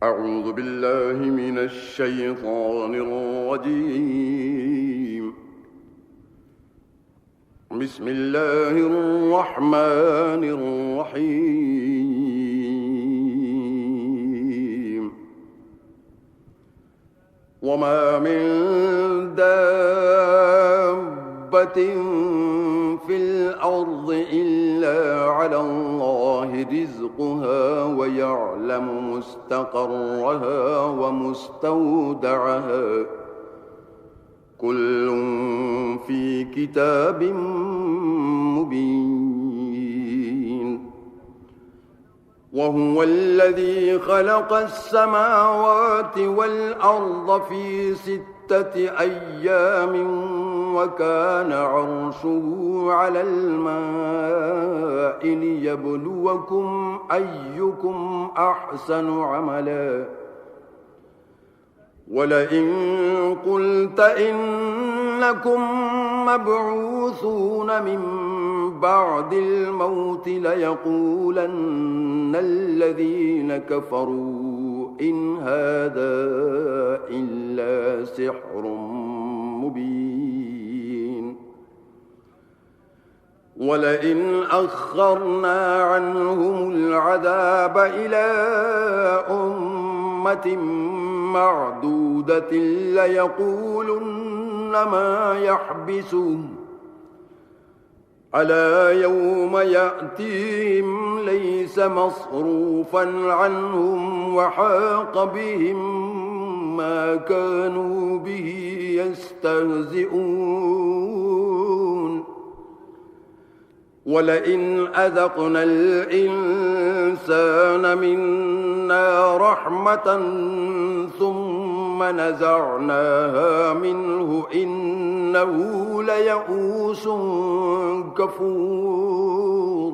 أعوذ بالله من الشيطان الرجيم. بسم الله الرحمن الرحيم. وما من دابة في الأرض إلا على الله رزقها ويعلم مستقرها ومستودعها كل في كتاب مبين. وهو الذي خلق السماوات والأرض في 6 أيام وكان عرشه على الماء ليبلوكم أيكم أحسن عملا. ولئن قلت إنكم مبعوثون من بعد الموت ليقولن الذين كفروا إن هذا إلا سحر مبين. ولئن أخرنا عنهم العذاب إلى أمة معدودة ليقولن ما يحبسه ألا يوم يأتيهم ليس مصروفا عنهم وحاق بهم ما كانوا به يستهزئون. ولئن أذقنا الإنسان منا رحمة ثم نزعناها منه إنه ليئوس كفور.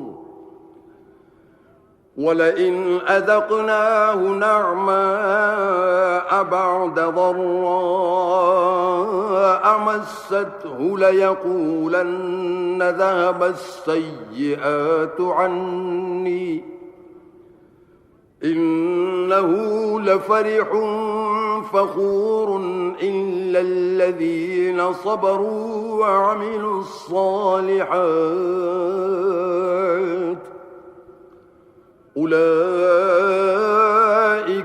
ولئن أذقناه نعماء بعد ضراء مسته ليقولن ذهب السيئات عني إنه لفرح فخور إلا الذين صبروا وعملوا الصالحات أولئك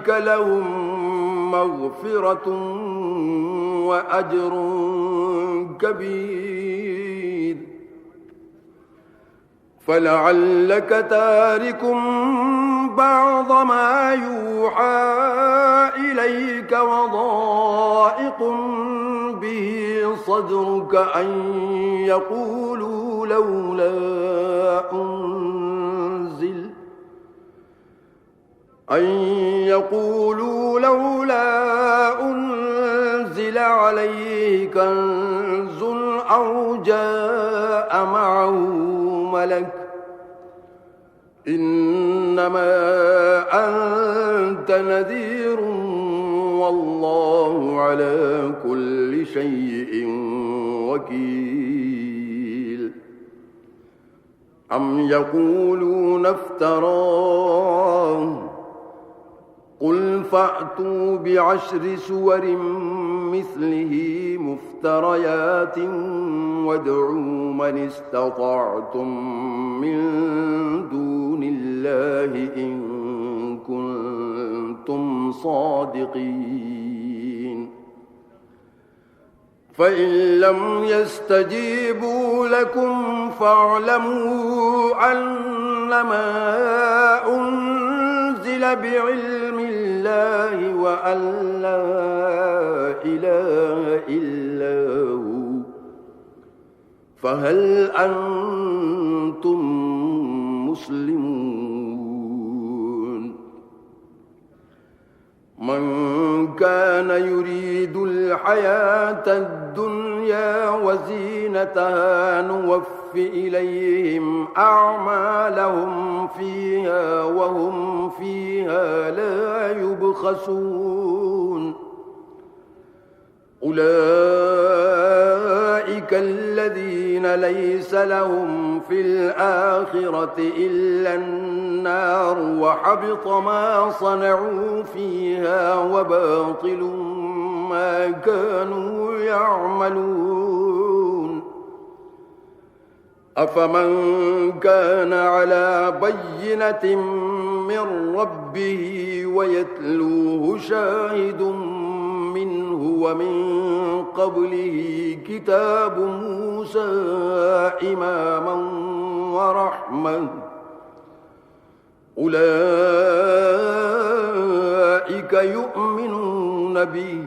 لهم مغفرة وأجر كبير. فلعلك تارك بعض ما يوحى إليك وضائق به صدرك أن يقولوا لولا أنزل عليه كنز أو جاء معه ملك إنما أنت نذير والله على كل شيء وكيل. أم يقولون افتراه قل فأتوا ب10 سور مثله مفتريات وادعوا من استطعتم من دون الله إن كنتم صادقين. فإن لم يستجيبوا لكم فاعلموا أنما أنزل بعلم الله وأن لا إله إلا هو فهل أنتم مسلمون. من كان يريد الحياة الدنيا وزينتها نوف إليهم أعمالهم فيها وهم فيها لا يبخسون. أولئك الذين ليس لهم في الآخرة إلا النار وحبط ما صنعوا فيها وباطل ما كانوا يعملون أفمن كان على بينة من ربه ويتلوه شاهد منه ومن قبله كتاب موسى إماما ورحمة أولئك يؤمنون به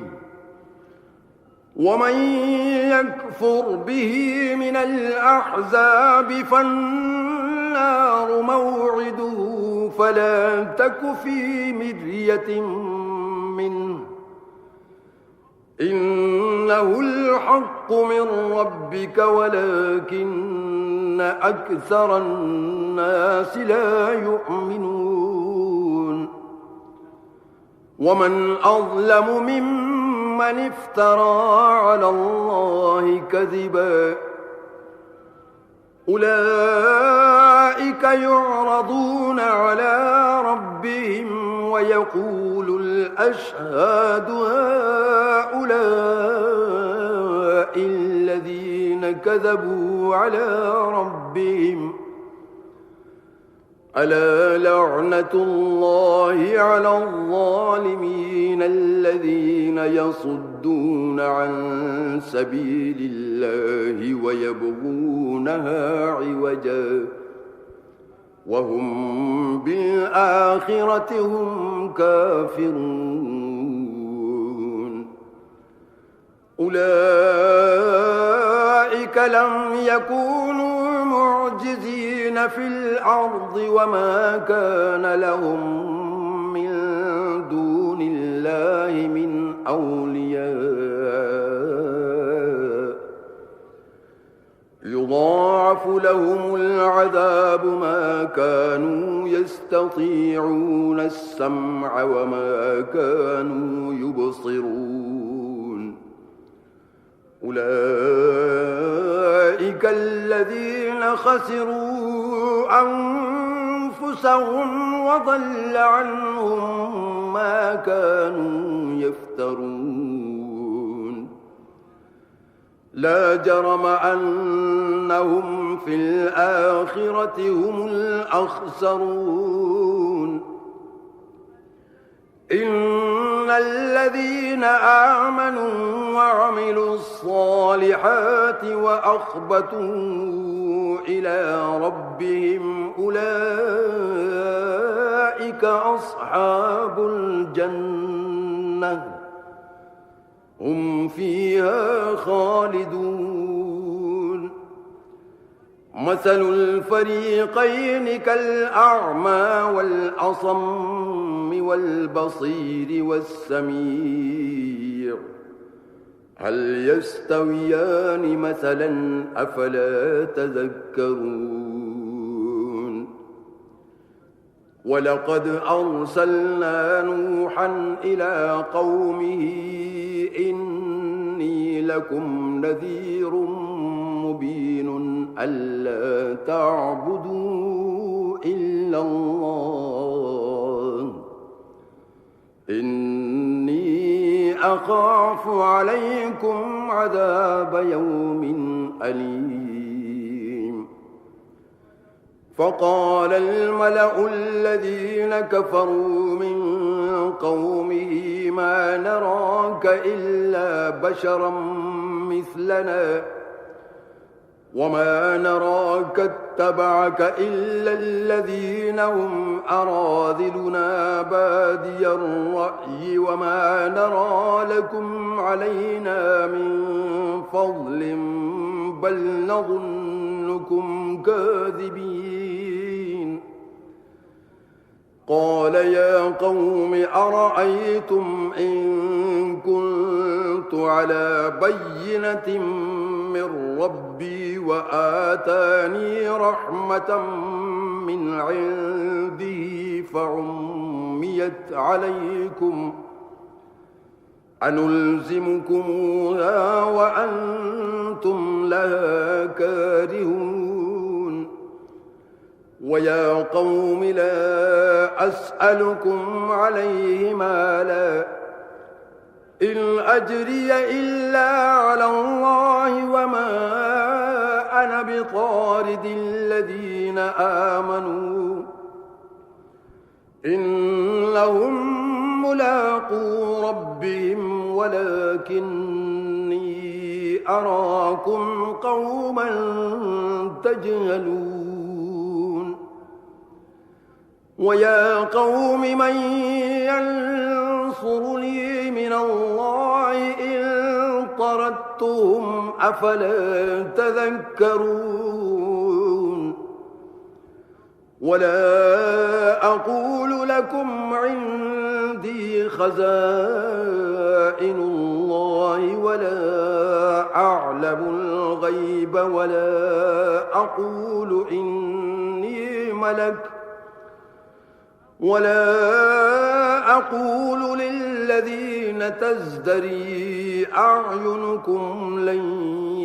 ومن يكفر به من الأحزاب فالنار موعده فلا تك في مرية منه إنه الحق من ربك ولكن أكثر الناس لا يؤمنون ومن أظلم ممن افترى على الله كذبا أولئك يعرضون على ربهم ويقول الأشهاد هؤلاء الذين كذبوا على ربهم ألا لعنة الله على الظالمين الذين يصدون عن سبيل الله ويبغونها عوجا وهم بالآخرة هم كافرون أولئك لم يكونوا معجزين في الأرض وما كان لهم من دون الله من أولياء يضاعف لهم العذاب ما كانوا يستطيعون السمع وما كانوا يبصرون أولئك الذين خسروا أنفسهم وضل عنهم ما كانوا يفترون لا جرم أنهم في الآخرة هم الأخسرون إن الذين آمنوا وعملوا الصالحات وأخبتوا إلى ربهم أولئك أصحاب الجنة هم فيها خالدون مثل الفريقين كالأعمى والأصم والبصير والسميع هل يستويان مثلا أفلا تذكرون ولقد أرسلنا نوحا إلى قومه إني لكم نذير مبين ألا تعبدوا إلا الله إني أخاف عليكم عذاب يوم أليم فقال الملأ الذين كفروا من قومه ما نراك إلا بشرا مثلنا وما نراك اتبعك إلا الذين هم أراذلنا بادي الرأي وما نرى لكم علينا من فضل بل نظنكم كاذبين قال يا قوم أرأيتم إن كنت على بينة من ربي وآتاني رحمة من أنلزمكموها وأنتم لها كارهون ويا قوم لا أسألكم عليه مالا إن أجري إلا على الله وما أنا بطارد الذين آمنوا إنهم ملاقو ربهم ولكني أراكم قوما تجهلون ويا قوم من ينصرني من الله إن طردتهم أفلا تذكرون ولا أقول لكم عندي خزائن الله ولا أعلم الغيب ولا أقول إني ملك ولا أقول للذين تزدري أعينكم لن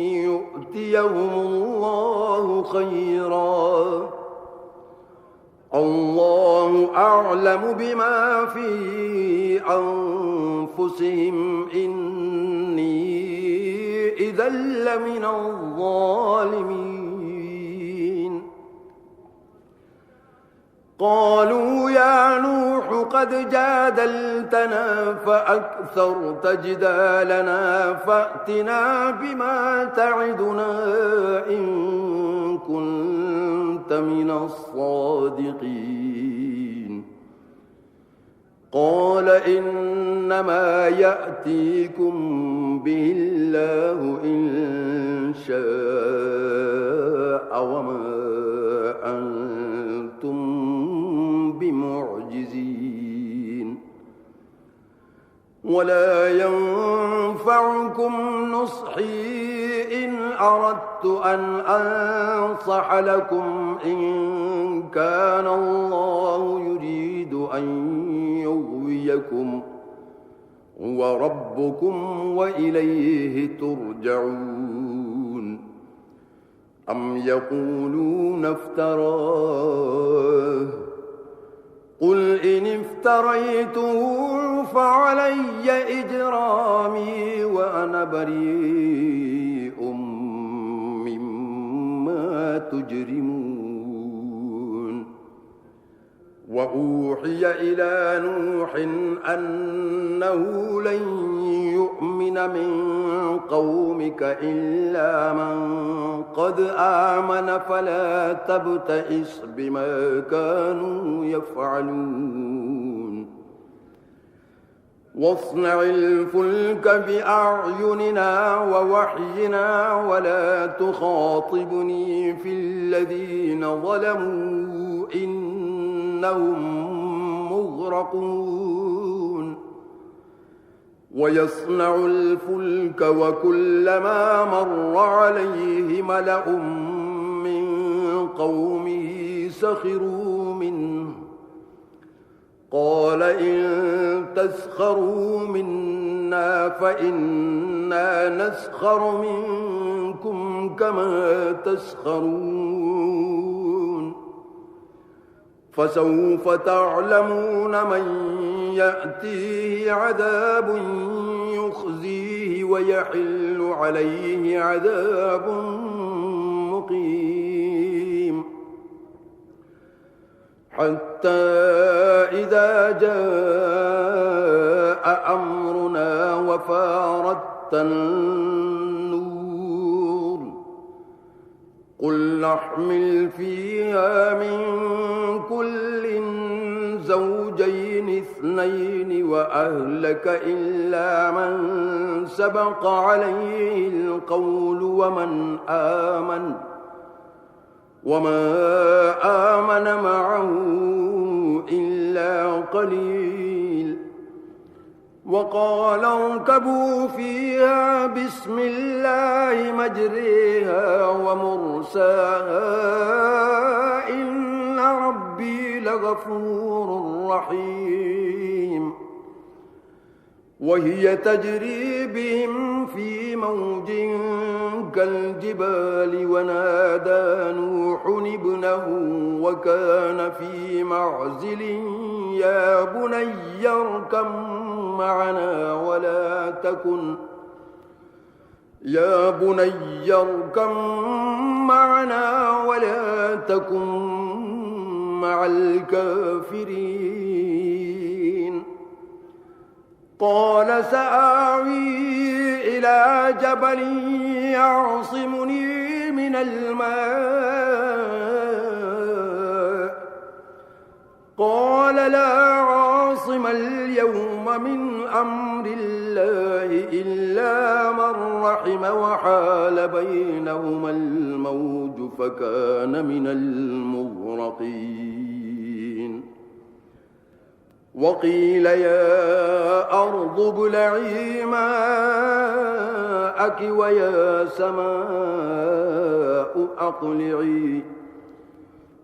يؤتيهم الله خيرا الله أعلم بما في أنفسهم إني إذا لمن الظالمين قالوا يا نوح قد جادلتنا فأكثرت جدالنا فأتنا بما تعدنا إن كنت من الصادقين قال إنما يأتيكم به الله إن شاء وما أنتم بمعجزين ولا ينفعكم نصحي إن أردت أن أنصح لكم إن كان الله يريد أن يغويكم هو ربكم وإليه ترجعون أم يقولون افتراه قل إن افتريته فعلي إجرامي وأنا بريء مما تجرمون وأوحي إلى نوح أنه لن يؤمن من قومك إلا من قد آمن فلا تبتئس بما كانوا يفعلون واصنع الفلك بأعيننا ووحينا ولا تخاطبني في الذين ظلموا إنهم مغرقون ويصنع الفلك وكلما مر عليه ملأ من قومه سخروا منه قال إن تسخروا منا فإنا نسخر منكم كما تسخرون فسوف تعلمون من يأتيه عذاب يخزيه ويحل عليه عذاب مقيم حتى إذا جاء أمرنا وفارت النور قل نحمل فيها من كل زوجين اثنين وأهلك إلا من سبق عليه القول وما آمن معه إلا قليل وقال اركبوا فيها بسم الله مجريها ومرساها إن ربي لغفور رحيم وهي تجري بهم في موج كالجبال ونادى نوح ابنه وكان في معزل يا بني اركب معنا ولا تكن مع الكافرين قال سآوي إلى جبل يعصمني من الماء قال لا عاصم اليوم من أمر الله إلا من رحم وحال بينهما الموج فكان من المغرقين وقيل يا أرض ابلعي ماءك ويا سماء أقلعي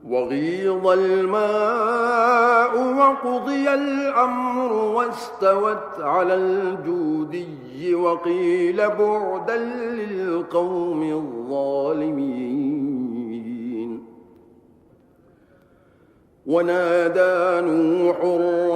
وغيض الماء وقضي الأمر واستوت على الجودي وقيل بعدا للقوم الظالمين ونادى نوح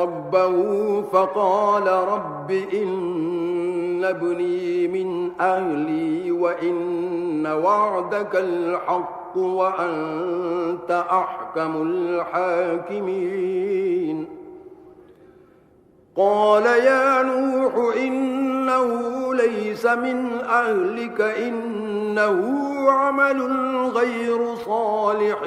ربه فقال رب إن ابني من أهلي وإن وعدك الحق وأنت أحكم الحاكمين قال يا نوح إنه ليس من أهلك إنه عمل غير صالح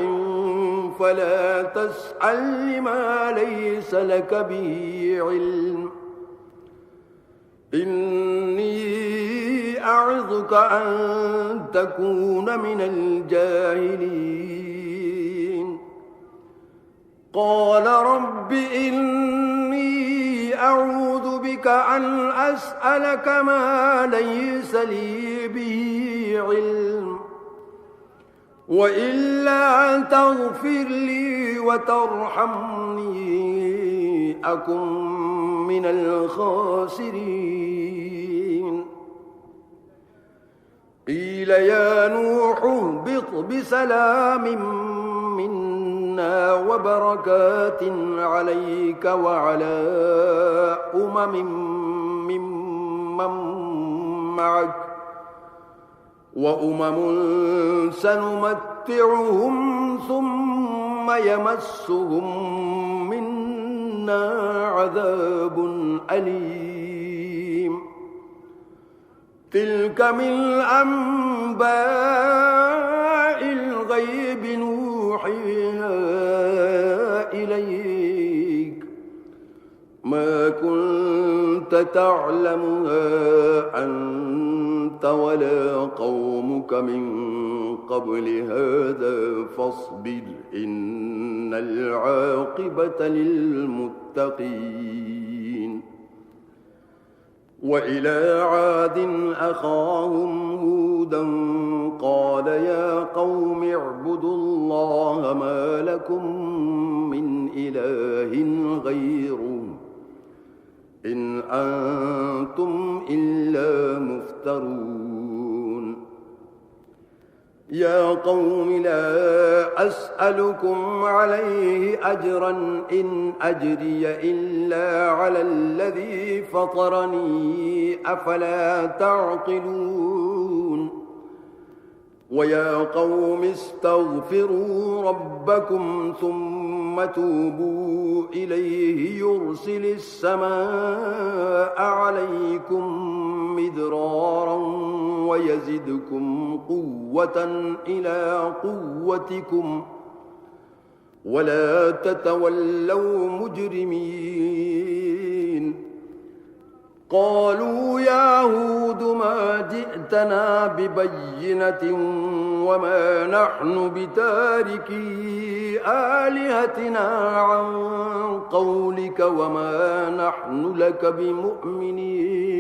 فلا تسأل لما ليس لك به علم إني أعظك أن تكون من الجاهلين قال رب إني أعوذ بك أن أسألك ما ليس لي به علم وإلا تغفر لي وترحمني أكن من الخاسرين قيل يا نوح اهبط بسلام منا وبركات عليك وعلى ممن معك وأمم سنمتعهم ثم يمسهم منا عذاب أليم تلك من أنباء الغيب نوحيها إليك ما كنت تعلمها أنت ولا قومك من قبل هذا فاصبر إن العاقبة للمتقين وإلى عاد أخاهم هودا قال يا قوم اعبدوا الله ما لكم من إله غيره إن أنتم إلا مفترون يا قوم لا أسألكم عليه أجرا إن أجري إلا على الذي فطرني أفلا تعقلون ويا قوم استغفروا ربكم ثم توبوا إليه يرسل السماء عليكم مدرارا ويزدكم قوة إلى قوتكم ولا تتولوا مجرمين قالوا يا هود ما جئتنا ببينة وما نحن بتاركي آلهتنا عن قولك وما نحن لك بمؤمنين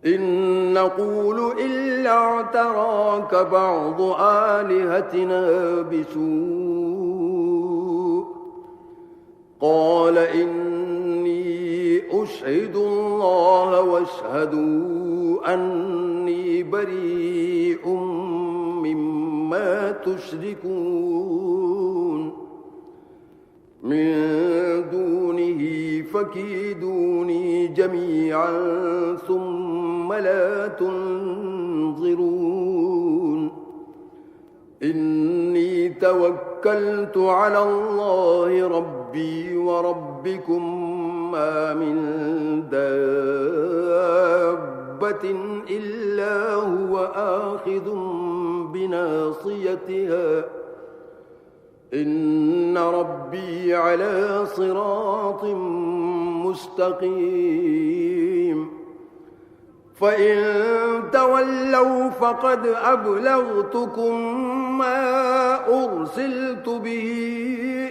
إن نقول إلا اعتراك بعض آلهتنا بسوء قال إني أشهدوا الله واشهدوا أني بريء مما تشركون من دونه فكيدوني جميعا ثم لا تنظرون إني توكلت على الله ربي وربكم ما من دابة إلا هو آخذ بناصيتها إن ربي على صراط مستقيم فإن تولوا فقد أبلغتكم ما أرسلت به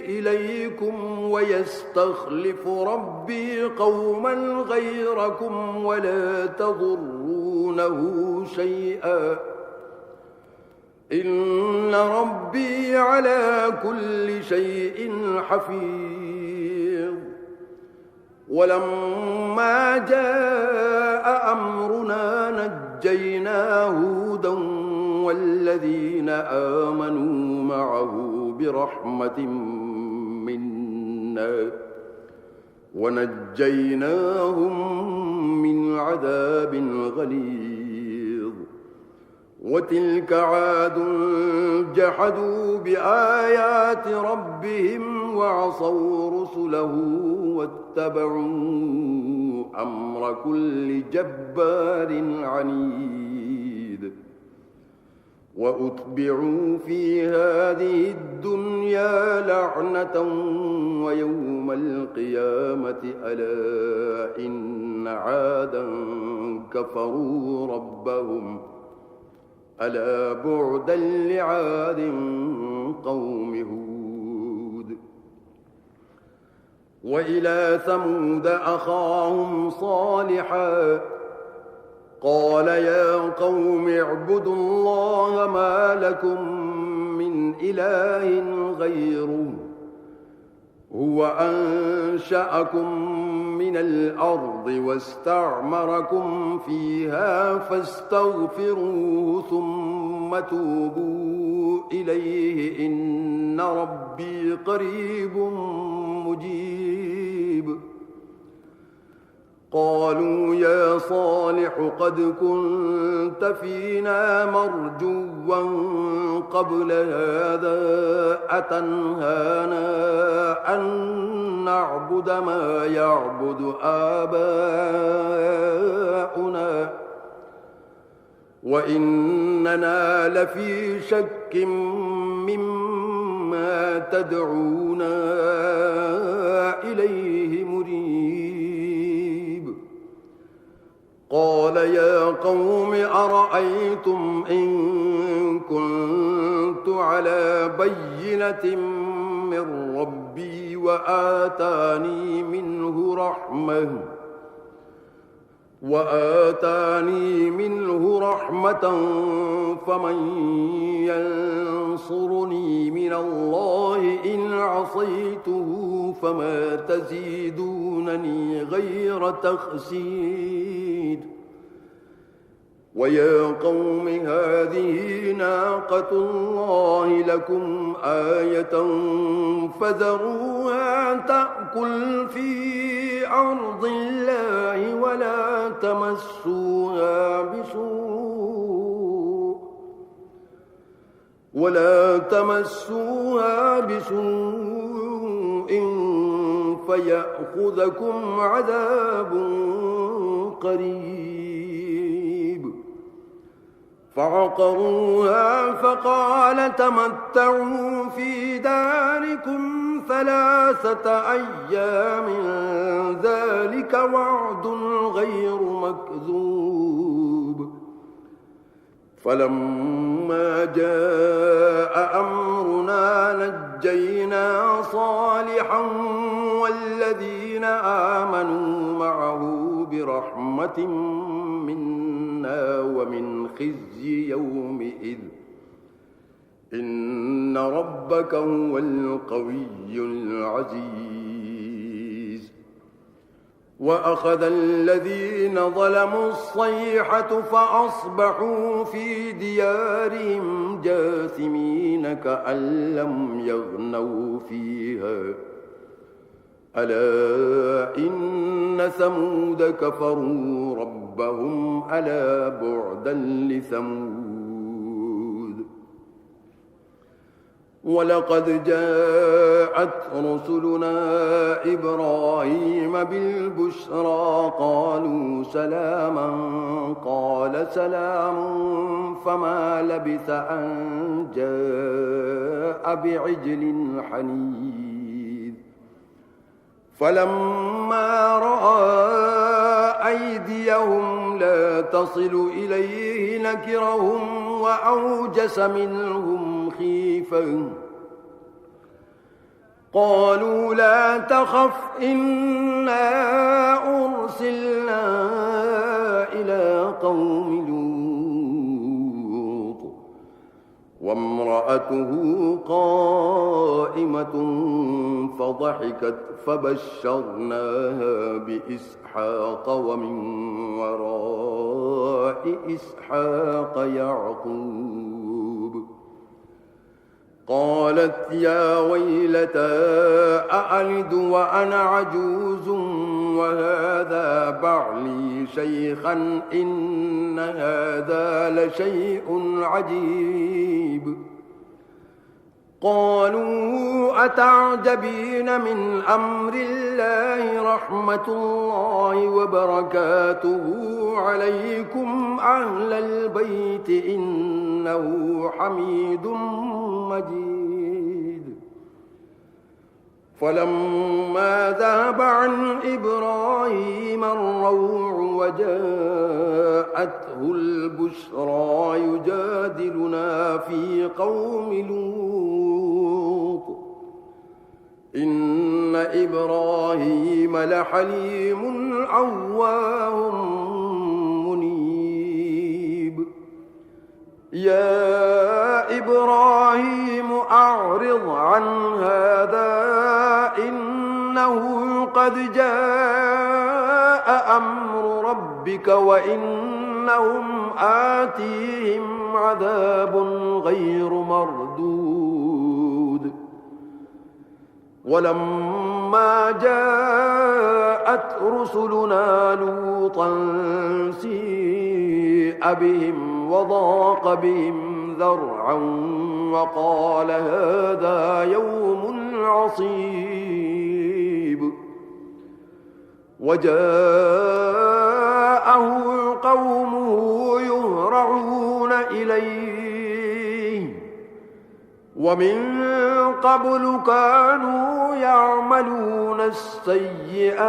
إليكم ويستخلف ربي قوما غيركم ولا تضرونه شيئا إن ربي على كل شيء حفيظ ولما جاء أمرنا نجينا هودا والذين آمنوا معه برحمة منا ونجيناهم من عذاب غليظ وتلك عاد جحدوا بآيات ربهم وعصوا رسله واتبعوا أمر كل جبار عنيد وأتبعوا في هذه الدنيا لعنة ويوم القيامة ألا إن عادا كفروا ربهم ألا بعدا لعاد قوم هود وإلى ثمود أخاهم صالحا قال يا قوم اعبدوا الله ما لكم من إله غيره هو أنشأكم من الأرض واستعمركم فيها فاستغفروه ثم توبوا إليه إن ربي قريب مجيب قالوا يا صالح قد كنت فينا مرجوا قبل هذا أتنهانا أن نعبد ما يعبد آباؤنا وإننا لفي شك مما تدعونا إليه مريب قال يا قوم أرأيتم إن كنت على بينة من ربي وآتاني منه رحمة فمن ينصرني من الله إن عصيته فما تزيدونني غير تخسير ويا قوم هذه ناقة الله لكم آية فذروها تأكل في أرض الله ولا تمسوها بسوء فيأخذكم عذاب قريب فعقروها فقال تمتعوا في داركم 3 أيام ذلك وعد غير مكذوب فلما جاء أمرنا نجينا صالحا والذين آمنوا معه برحمة منا ومن خزي يومئذ إن ربك هو القوي العزيز وأخذ الذين ظلموا الصيحة فأصبحوا في ديارهم جاثمين كأن لم يغنوا فيها ألا إن ثمود كفروا ربهم ألا بعدا لثمود ولقد جاءت رسلنا إبراهيم بالبشرى قالوا سلاما قال سلام فما لبث أن جاء بعجل حنيذ فلما رأى أيديهم لا تصل إليه نكرهم وأوجس منهم خيفة قالوا لا تخف إنا أرسلنا إلى قوم لوط وامرأته قائمة فضحكت فبشرناها بإسحاق ومن وراء إسحاق يعقوب قالت يا ويلتى أألد وأنا عجوز وهذا بعلي شيخا إن هذا لشيء عجيب قالوا أتعجبين من أمر الله رحمة الله وبركاته عليكم أهل البيت إنه حميد مجيد فلما ذهب عن إبراهيم الروع وجاءته البشرى يجادلنا في قوم لوط إن إبراهيم لحليم أواه منيب يا إبراهيم أعرض عن هذا إنه قد جاء أمر ربك وإنهم آتيهم عذاب غير مردود ولما جاءت رسلنا لوطا سيء بهم وضاق بهم ذرعا وقال هذا يوم عصيب وجاءه قومه يهرعون إليه ومن قبل كانوا يعملون السيئات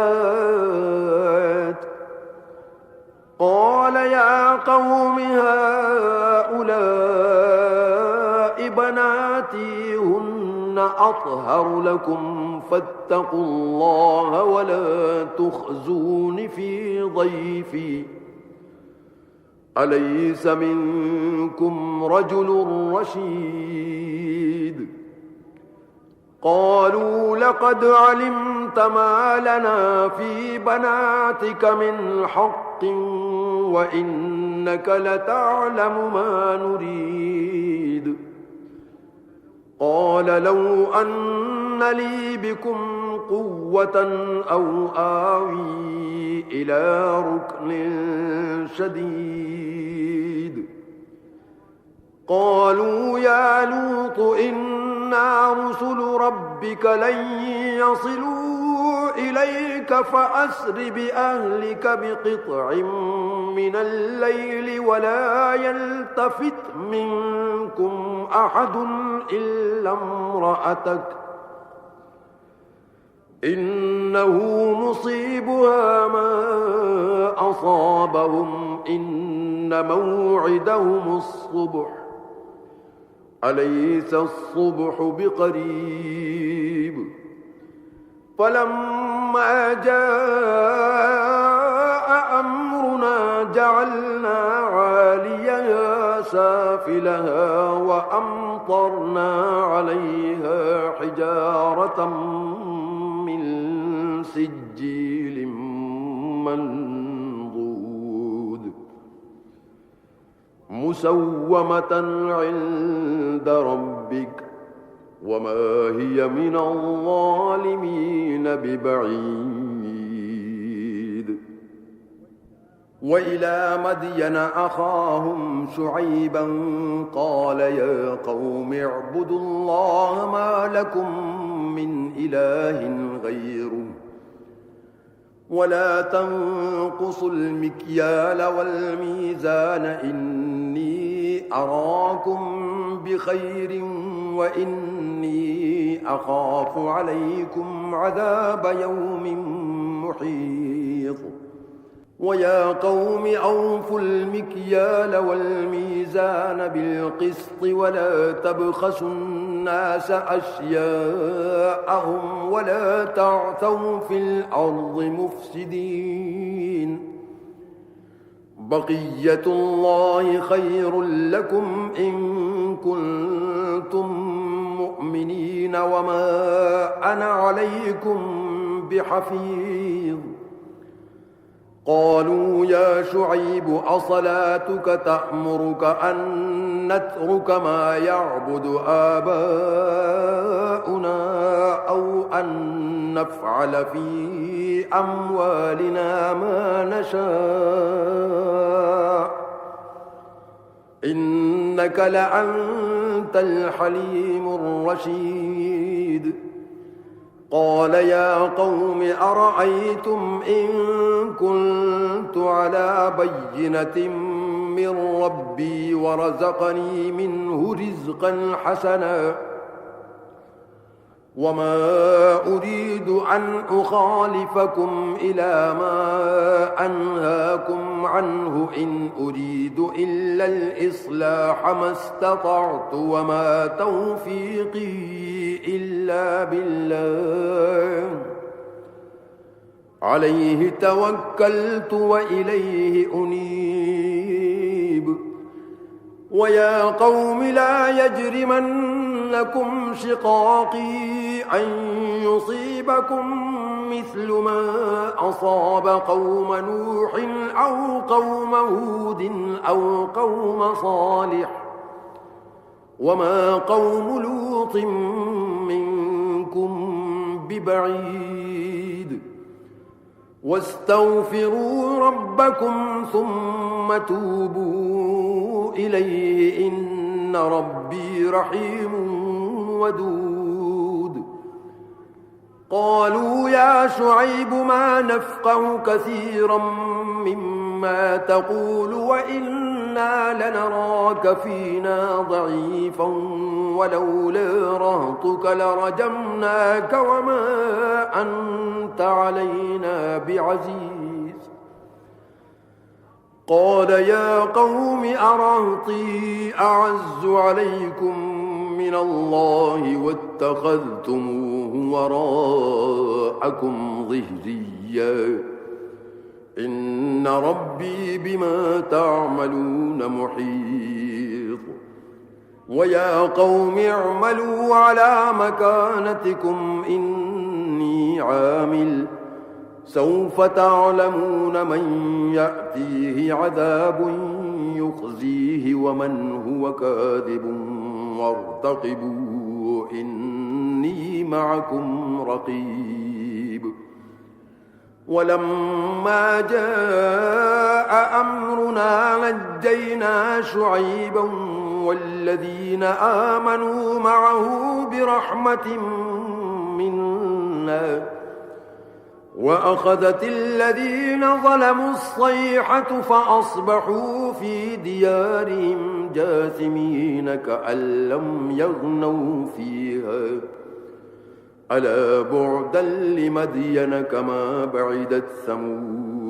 قال يا قوم هؤلاء بناتي هن أطهر لكم فاتقوا الله ولا تخزون في ضيفي أليس منكم رجل رشيد قالوا لقد علمت ما لنا في بناتك من حق وإنك لتعلم ما نريد قال لو أن لي بكم قوة أو آوي إلى ركن شديد قالوا يا لوط إنا رسل ربك لن يصلوا إليك فأسر بأهلك بقطع من الليل ولا يلتفت منكم أحد إلا امرأتك إنه مصيبها ما أصابهم إن موعدهم الصبح أليس الصبح بقريب فلما جاء أمرنا جعلنا عاليها سافلها وأمطرنا عليها حجارة من سجيل منضود مسومة عند ربك وما هي من الظالمين ببعيد وإلى مدين أخاهم شعيبا قال يا قوم اعبدوا الله ما لكم من إله غيره ولا تنقصوا المكيال والميزان إني أراكم بخير وإني أخاف عليكم عذاب يوم محيط ويا قوم أوفوا المكيال والميزان بالقسط ولا تبخسوا الناس أشياءهم ولا تعثوا في الأرض مفسدين بقية الله خير لكم إن كنتم مؤمنين وما أنا عليكم بحفيظ قالوا يا شعيب أصلاتك تأمرك أن نترك ما يعبد آباؤنا أو أن نفعل في أموالنا ما نشاء إنك لأنت الحليم الرشيد قال يا قوم أرأيتم إن كنت على بينة من ربي ورزقني منه رزقا حسنا وما أريد أن أخالفكم إلى ما أنهاكم عنه إن أريد إلا الإصلاح ما استطعت وما توفيقي إلا بالله عليه توكلت وإليه أنيب ويا قوم لا يجرمنكم شقاقي أن يصيبكم مثل ما أصاب قوم نوح أو قوم هود أو قوم صالح وما قوم لوط منكم ببعيد واستغفروا ربكم ثم توبوا إليه إن ربي رحيم ودود قالوا يا شعيب ما نفقه كثيرا مما تقول وإنا لنراك فينا ضعيفا ولولا رهطك لرجمناك وما أنت علينا بعزيز قال يا قوم أرهطي أعز عليكم من الله واتخذتموه وراءكم ظهريا إن ربي بما تعملون محيط ويا قوم اعملوا على مكانتكم إني عامل سوف تعلمون من يأتيه عذاب يخزيه ومن هو كاذب وارتقبوا إني معكم رقيب ولما جاء أمرنا نجينا شعيبا والذين آمنوا معه برحمة منا وأخذت الذين ظلموا الصيحة فأصبحوا في ديارهم جاثمين كأن لم يغنوا فيها ألا بعدا لمدين كما بعدت ثمود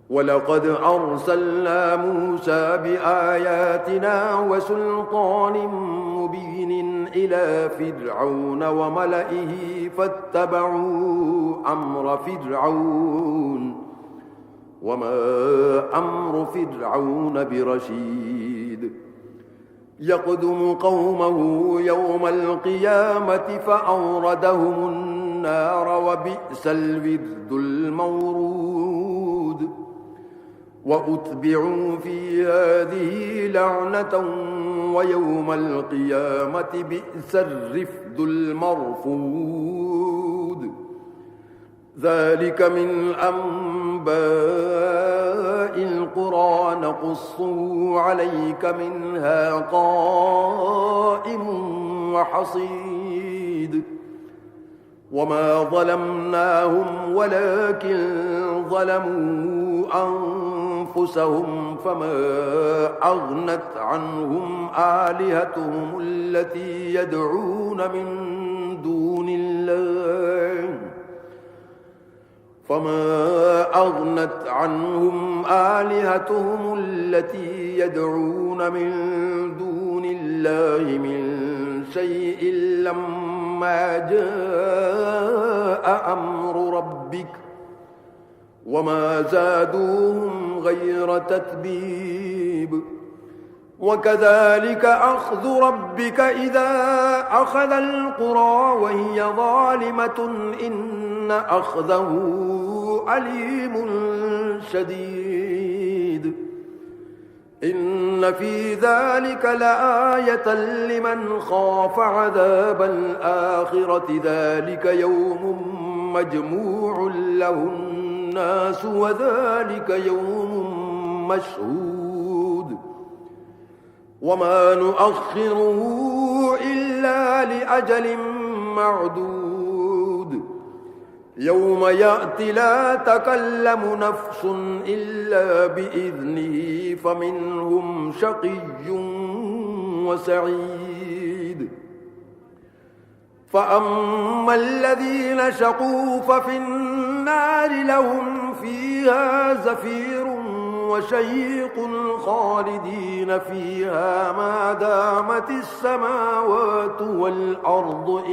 ولقد أرسلنا موسى بآياتنا وسلطان مبين إلى فرعون وملئه فاتبعوا أمر فرعون وما أمر فرعون برشيد يقدم قومه يوم القيامة فأوردهم النار وبئس الورد المورود وأتبعوا في هذه لعنة ويوم القيامة بئس الرفد المرفود ذلك من أنباء القرى نقصه عليك منها قائم وحصيد وما ظلمناهم ولكن ظلموا أنفسهم فما أغنت عنهم آلهتهم التي يدعون من دون الله من شيء لما جاء أمر ربك وما زادوهم غير تتبيب وكذلك أخذ ربك إذا أخذ القرى وهي ظالمة إن أخذه أليم شديد إن في ذلك لآية لمن خاف عذاب الآخرة ذلك يوم مجموع له الناس وذلك يوم مشهود وما نؤخره إلا لأجل معدود يوم يأتي لا تكلم نفس إلا بإذنه فمنهم شقي وسعيد فأما الذين شقوا ففي النار لهم فيها زفير وشيق خالدين فيها ما دامت السماوات والأرض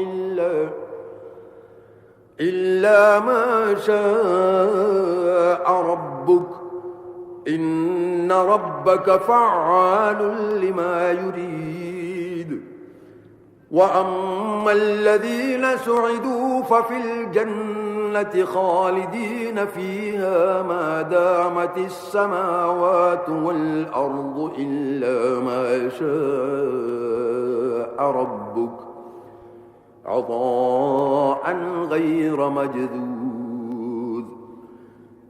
إلا ما شاء ربك إن ربك فعال لما يريد وأما الذين سعدوا ففي الجنة خالدين فيها ما دامت السماوات والأرض إلا ما شاء ربك عطاء غير مجذوذ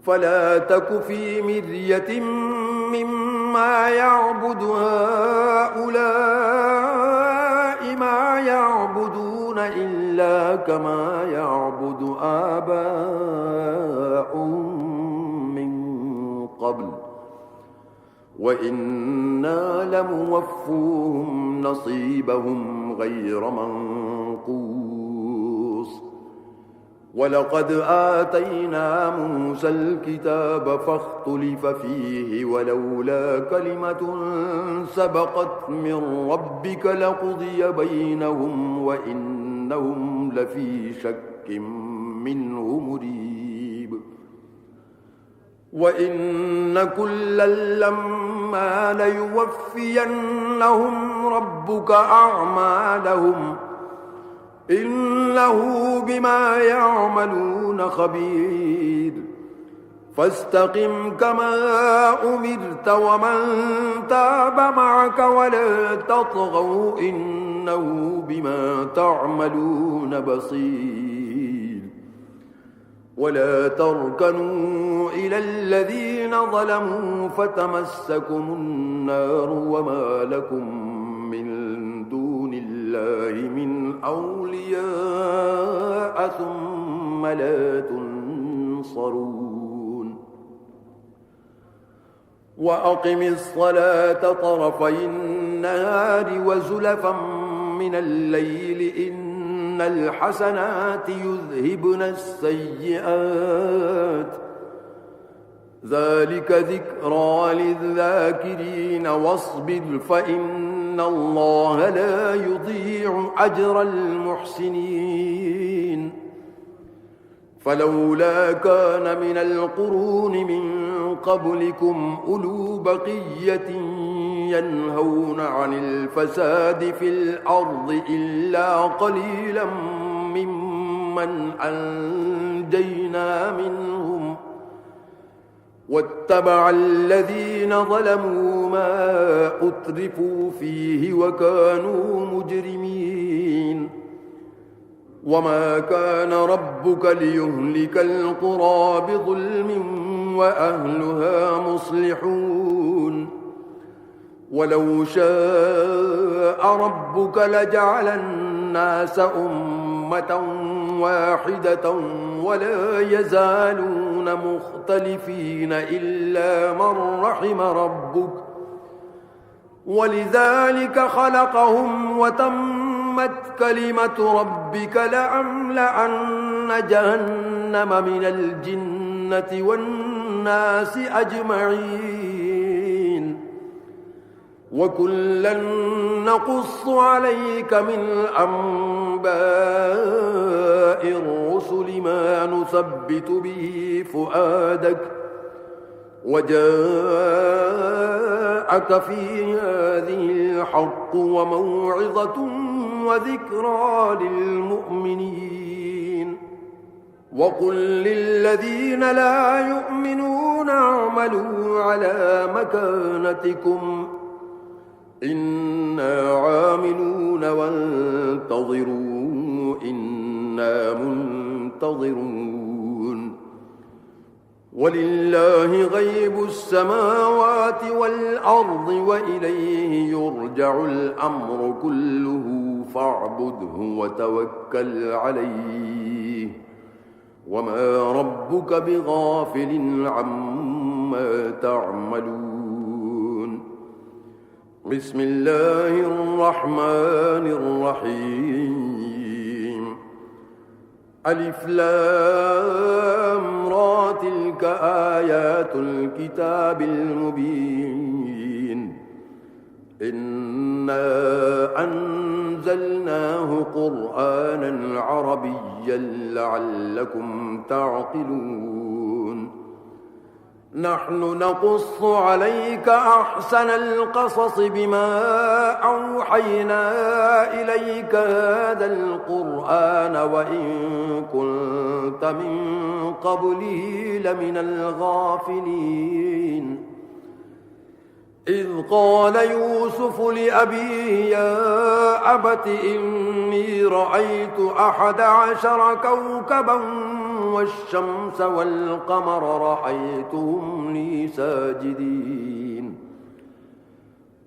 فلا تك في مرية مما يعبد هؤلاء ما يعبدون إلا كما يعبد آباؤهم من قبل وإنا لموفوهم نصيبهم غير منقوص ولقد آتينا موسى الكتاب فاختلف فيه ولولا كلمة سبقت من ربك لقضي بينهم وإنهم لفي شك منه مريب وإن كلا لما ليوفينهم ربك أعمالهم إنه بما يعملون خبير فاستقم كما أمرت ومن تاب معك ولا تطغوا إنه بما تعملون بصير ولا تركنوا إلى الذين ظلموا فتمسكم النار وما لكم من دون الله من أولياء ثم لا تنصرون وأقم الصلاة طرفي النهار وزلفا من الليل إن الحسنات يذهبن السيئات ذلك ذكرى للذاكرين واصبر فإن الله لا يضيع أجر المحسنين فلولا كان من القرون من قبلكم أولو بقية ينهون عن الفساد في الأرض إلا قليلا من أنجينا منهم واتبع الذين ظلموا ما أترفوا فيه وكانوا مجرمين وما كان ربك ليهلك القرى بظلم وأهلها مصلحون ولو شاء ربك لجعل الناس أمة واحدة ولا يزالون مختلفين إلا من رحم ربك ولذلك خلقهم وتمت كلمة ربك لأملأن جهنم من الجنة والناس أجمعين وكلا نقص عليك من أنباء الرسل ما نثبت به فؤادك وجاءك في هذه الحق وموعظة وذكرى للمؤمنين وقل للذين لا يؤمنون اعملوا على مكانتكم إنا عاملون وانتظروا إنا منتظرون ولله غيب السماوات والأرض وإليه يرجع الأمر كله فاعبده وتوكل عليه وما ربك بغافل عما تعملون بسم الله الرحمن الرحيم ألف لام را تلك آيات الكتاب المبين إنا أنزلناه قرآنا عربيا لعلكم تعقلون نحن نقص عليك أحسن القصص بما أوحينا إليك هذا القرآن وإن كنت من قبله لمن الغافلين إذ قال يوسف لأبيه يا أبت إني رأيت 11 كوكبا والشمس والقمر رأيتهم لي ساجدين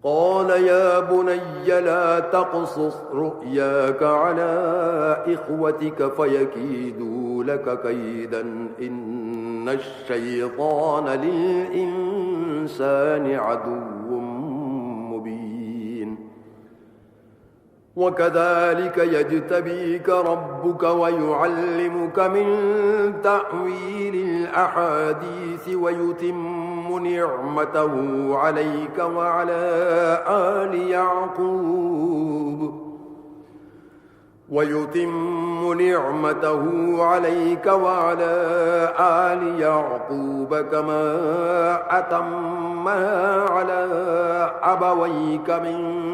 قال يا بني لا تقصص رؤياك على إخوتك فيكيدوا لك كيدا إن الشيطان للإنسان عدو مبين وكذلك يجتبيك ربك ويعلمك من تأويل الأحاديث ويتم نعمته عليك وعلى آل يعقوب كما أتمها على أبويك من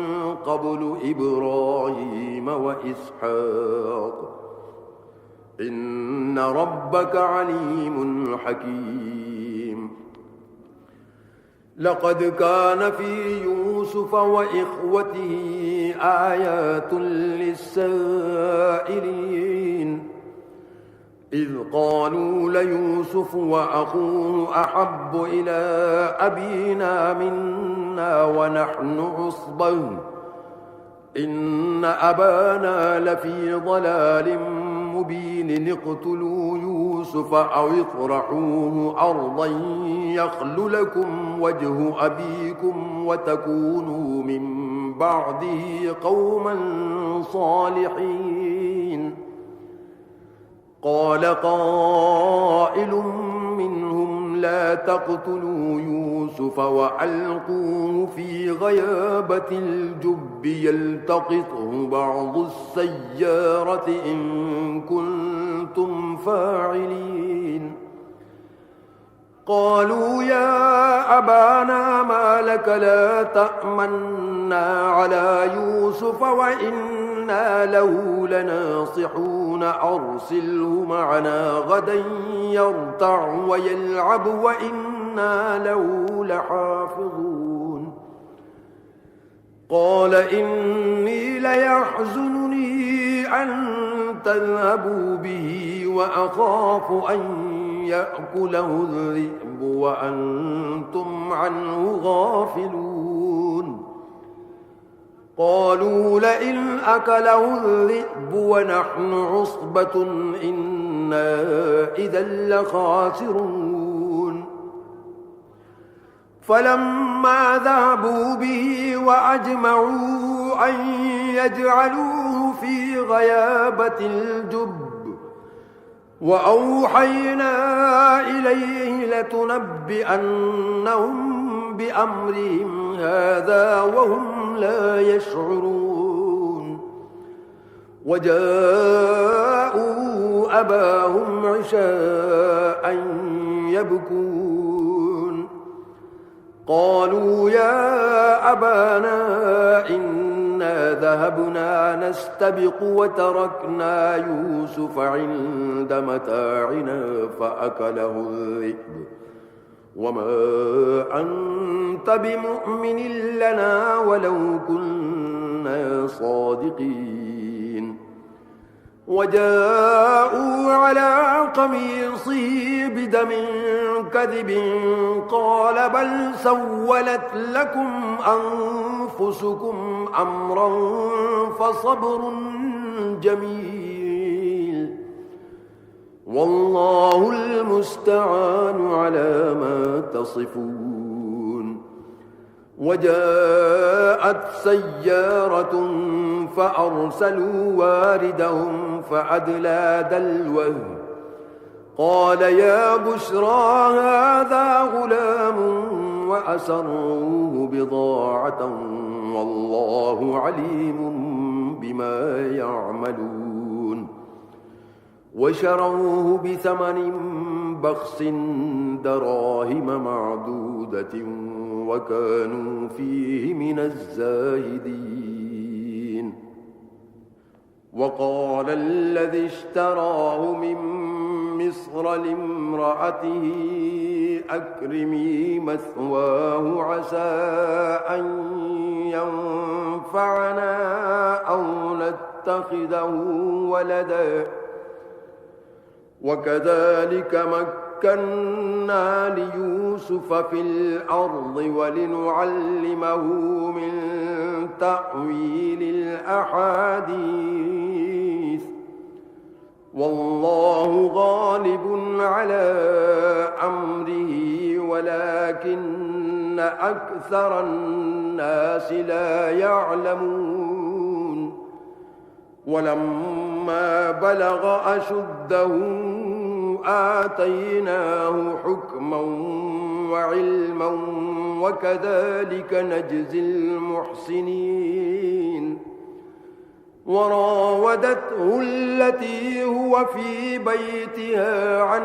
قبل إبراهيم وإسحاق إن ربك عليم حكيم لقد كان في يوسف وإخوته آيات للسائلين إذ قالوا ليوسف وأخوه أحب إلى أبينا منا ونحن عصبة إن أبانا لفي ضلال مبين اقتلوا يوسف أو اطرحوه أرضا يخل لكم وجه أبيكم وتكونوا من بعده قوما صالحين قال قائل منهم لا تقتلوا يوسف وألقوه في غيابة الجب يلتقطه بعض السيارة إن كنتم فاعلين قالوا يا أبانا ما لك لا تأمنا على يوسف وإنا وإنا له لناصحون أرسله معنا غدا يرتع ويلعب وإنا له لحافظون قال إني ليحزنني أن تذهبوا به وأخاف أن يأكله الذئب وأنتم عنه غافلون قالوا لئن أكله الذئب ونحن عصبة إنا إذا لخاسرون فلما ذهبوا به وأجمعوا أن يجعلوه في غيابة الجب وأوحينا إليه لتنبئنهم بأمرهم هذا وهم لا يشعرون وجاءوا أباهم عشاء يبكون قالوا يا أبانا إنا ذهبنا نستبق وتركنا يوسف عند متاعنا فأكله الذئب وما أنت بمؤمن لنا ولو كنا صادقين وجاءوا على قميصه بدم كذب قال بل سولت لكم أنفسكم أمرا فصبر جميل والله المستعان على ما تصفون وجاءت سيارة فأرسلوا واردهم فأدلى دلوه قال يا بشرى هذا غلام وأسروه بضاعة والله عليم بما يعملون وشروه بثمن بخس دراهم معدودة وكانوا فيه من الزاهدين وقال الذي اشتراه من مصر لامرأته أكرمي مثواه عسى أن ينفعنا أو نتخذه ولدا وكذلك مكنا ليوسف في الأرض ولنعلمه من تأويل الأحاديث والله غالب على أمره ولكن أكثر الناس لا يعلمون ولما بلغ أشده آتيناه حكما وعلما وكذلك نجزي المحسنين وراودته التي هو في بيتها عن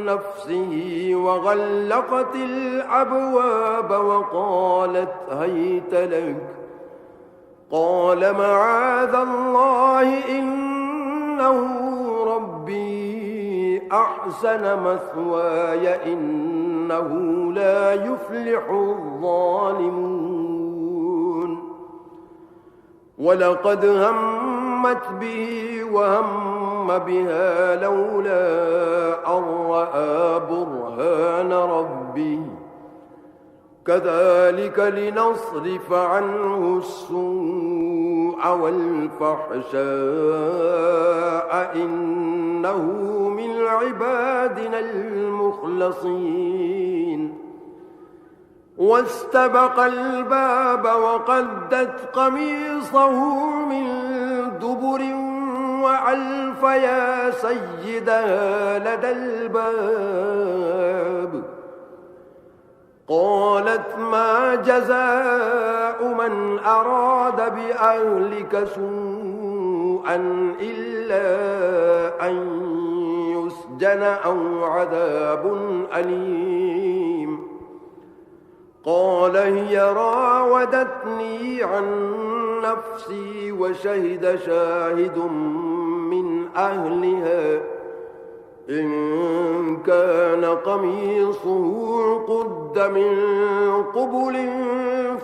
نفسه وغلقت الأبواب وقالت هيت لك قال معاذ الله إنه ربي أحسن مثواي إنه لا يفلح الظالمون ولقد همت به وهم بها لولا أن رأى برهان ربه كذلك لنصرف عنه السوء والفحشاء إنه من عبادنا المخلصين واستبق الباب وقدت قميصه من دبر وألف يا سيدها لدى الباب قالت ما جزاء من أراد بأهلك سوءا إلا أن يسجن أو عذاب أليم قال هي راودتني عن نفسي وشهد شاهد من أهلها إن كان قميصه قد من قبل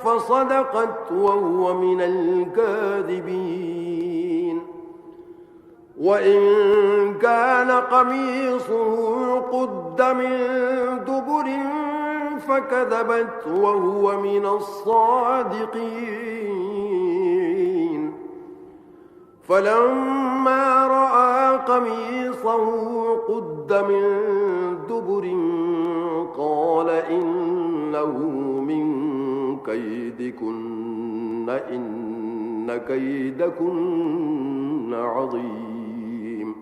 فصدقت وهو من الكاذبين وإن كان قميصه قد من دبر فكذبت وهو من الصادقين فلما رأى قميصه قد من دبر قال إنه من كيدكن إن كيدكن عظيم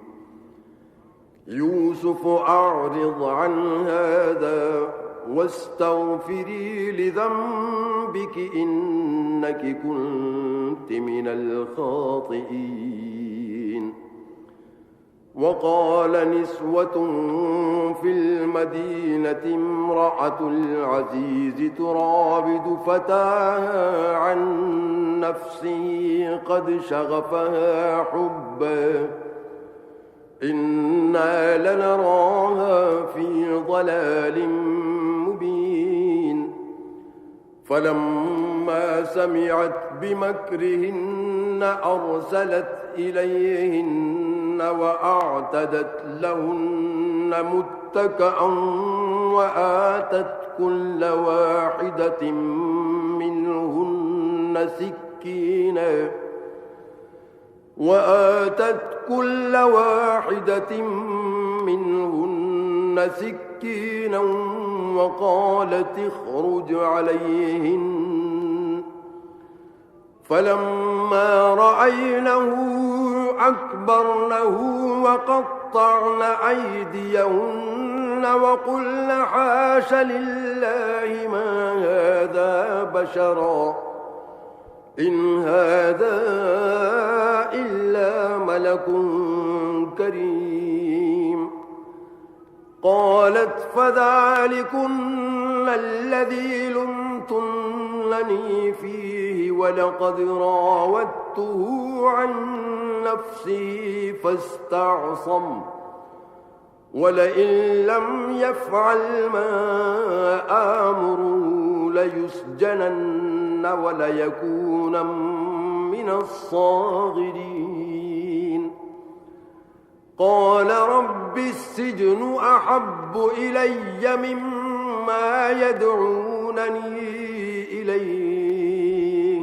يوسف أعرض عن هذا واستغفري لذنبك إنك كنت من الخاطئين وقال نسوة في المدينة امرأة العزيز تراود فتاها عن نفسه قد شغفها حبا إنا لنراها في ضلال مبين فلما سمعت بمكرهن أرسلت إليهن وأعتدت لهن متكأ وآتت كل واحدة منهن سكينا وقالت اخرج عليهن فلما رأينه أكبرنه وقطعن أيديهن وقلن حاش لله ما هذا بشرا إن هذا إلا ملك كريم قالت فذلكن الذي لمتنني فيه ولقد راودته عن نفسه فاستعصم ولئن لم يفعل ما آمره ليسجنن وليكون من الصاغرين قال رب السجن أحب إلي مما يدعونني إليه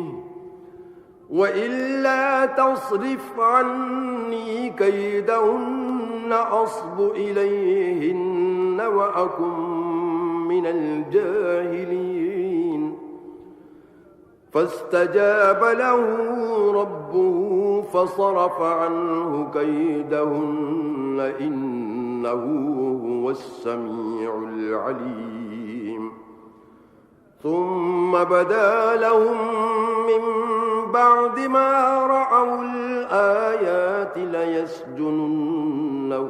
وإلا تصرف عني كيدهن أصب إليهن وأكن من الجاهلين فاستجاب له ربه فصرف عنه كيدهن إنه هو السميع العليم ثم بدا لهم من بعد ما رأوا الآيات ليسجننه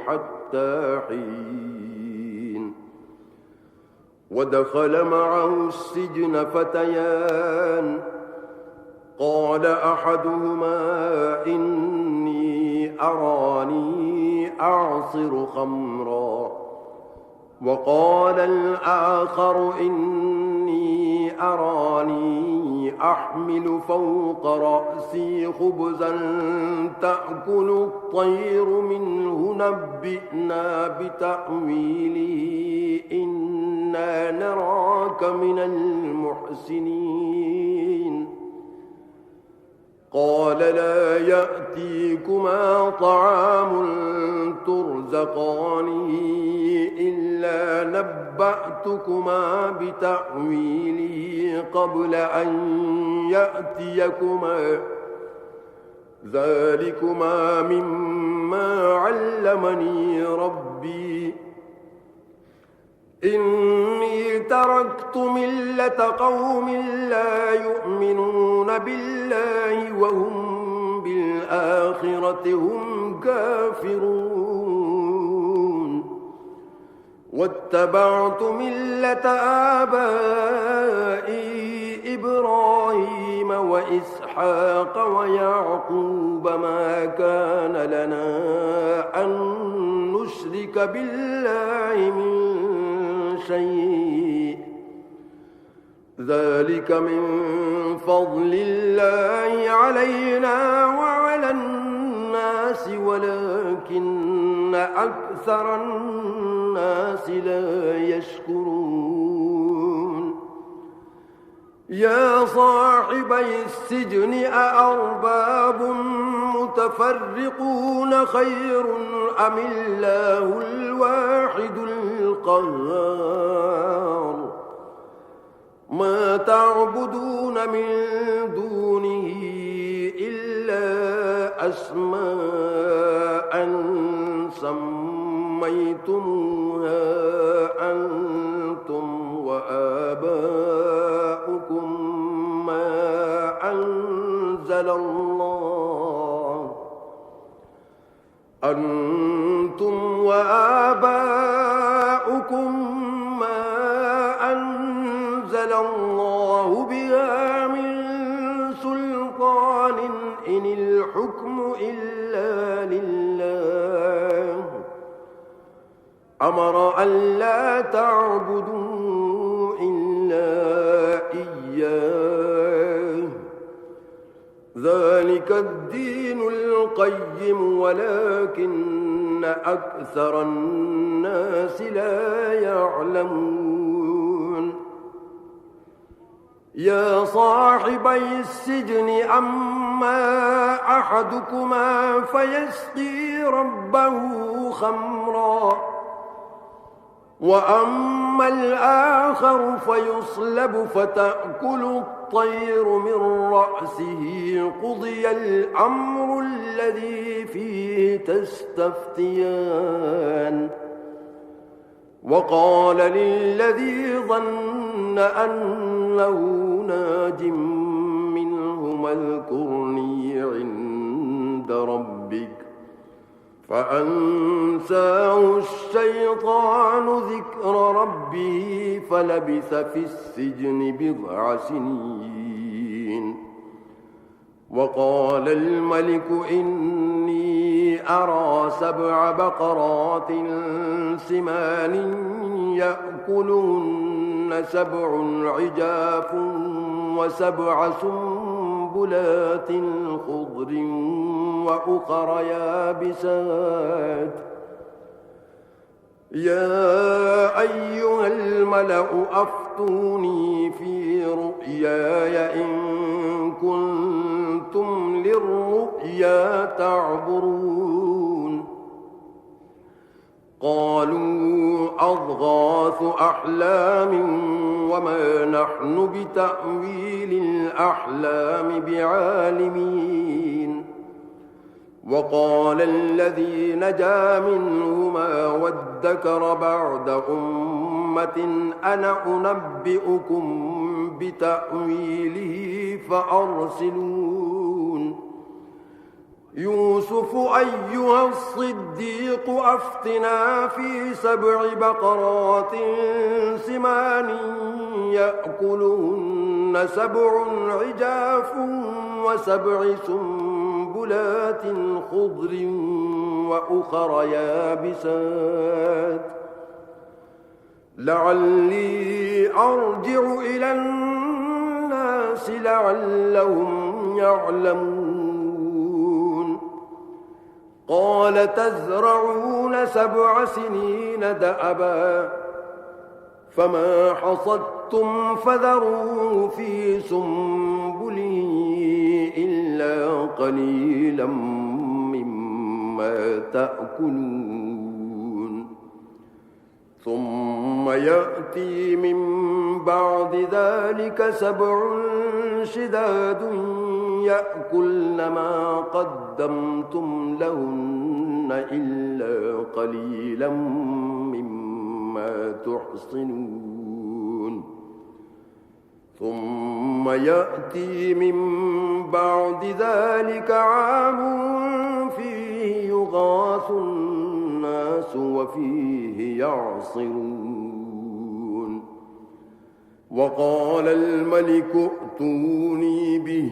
حتى حين ودخل معه السجن فتيان قال أحدهما إني أراني أعصر خمرا وقال الآخر إني أراني أحمل فوق رأسي خبزا تأكل الطير منه نبئنا بتأويله إنا نراك من المحسنين قال لا يأتيكما طعام ترزقانه إلا نبأتكما بتأويله قبل أن يأتيكما ذلكما مما علمني ربي إني تركت ملة قوم لا يؤمنون بالله وهم بالآخرة هم كافرون واتبعت ملة آبائي إبراهيم وإسحاق ويعقوب ما كان لنا أن نشرك بالله من شيء ذلك من فضل الله علينا وعلى الناس ولكن أكثر الناس لا يشكرون يا صاحبي السجن أأرباب متفرقون خير أم الله الواحد القهار ما تعبدون من دونه إلا أسماء سميتموها أنتم وآباؤكم ما أنزل الله بها من سلطان إن الحكم إلا لله أمر ألا تعبدوا إلا إياه ذلك الدين القيم ولكن أكثر الناس لا يعلمون يا صاحبي السجن أما أحدكما فيسقي ربه خمرا وأما الآخر فيصلب فتأكل الطير من رأسه قضي الأمر الذي فيه تستفتيان وقال للذي ظن أنه ناج منهما اذكرني عند ربك فأنساه الشيطان ذكر ربه فلبث في السجن بضع سنين وقال الملك إني أرى 7 بقرات سمان يأكلهن 7 عجاف و7 سنبلات خضر وأخر يابسات يا أيها الملأ أفتوني في رؤياي إن كنتم للرؤيا تعبرون قالوا أضغاث أحلام وما نحن بتأويل الأحلام بعالمين وقال الذي نجا منهما وادكر بعد أمة أنا أنبئكم بتأويله فأرسلون يوسف أيها الصديق أفتنا في 7 بقرات سمان يأكلهن 7 عجاف و7 سنبلات خضر وأخر يابسات لعلي أرجع إلى الناس لعلهم يعلمون قال تزرعون 7 سنين دأبا فما حصدتم فذروه في سنبله إلا قليلا مما تأكلون ثم يأتي من بعد ذلك 7 شداد يأكلن ما قدمتم لهن إلا قليلا مما تحصنون ثم يأتي من بعد ذلك عام فيه يغاث الناس الناس وفيه يعصرون وقال الملك ائتوني به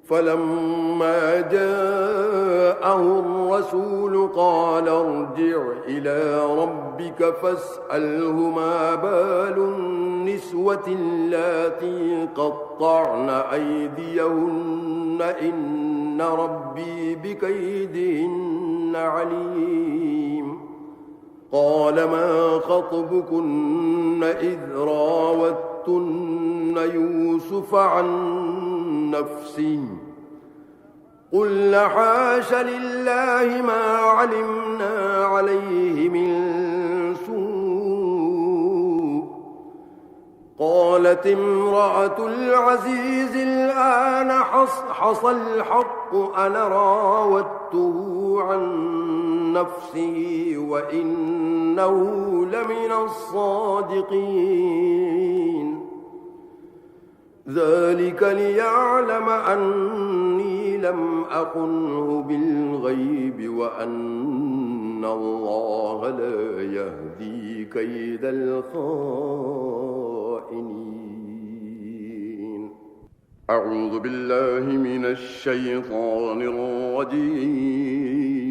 فلما جاءه الرسول قال ارجع إلى ربك فاسأله ما بال النسوة اللاتي قطعن أيديهن إن ربي بكيدهن عليم قال ما خطبكن إذ راوتن يوسف عن نفسه قل حاش لله ما علمنا عليه من سوء قالت امرأة العزيز الآن حصل الحق أنا راودته عن نفسه وإنه لمن الصادقين ذلك ليعلم أني لم أخنه بالغيب وأن الله لا يهدي كيد الخائنين أعوذ بالله من الشيطان الرجيم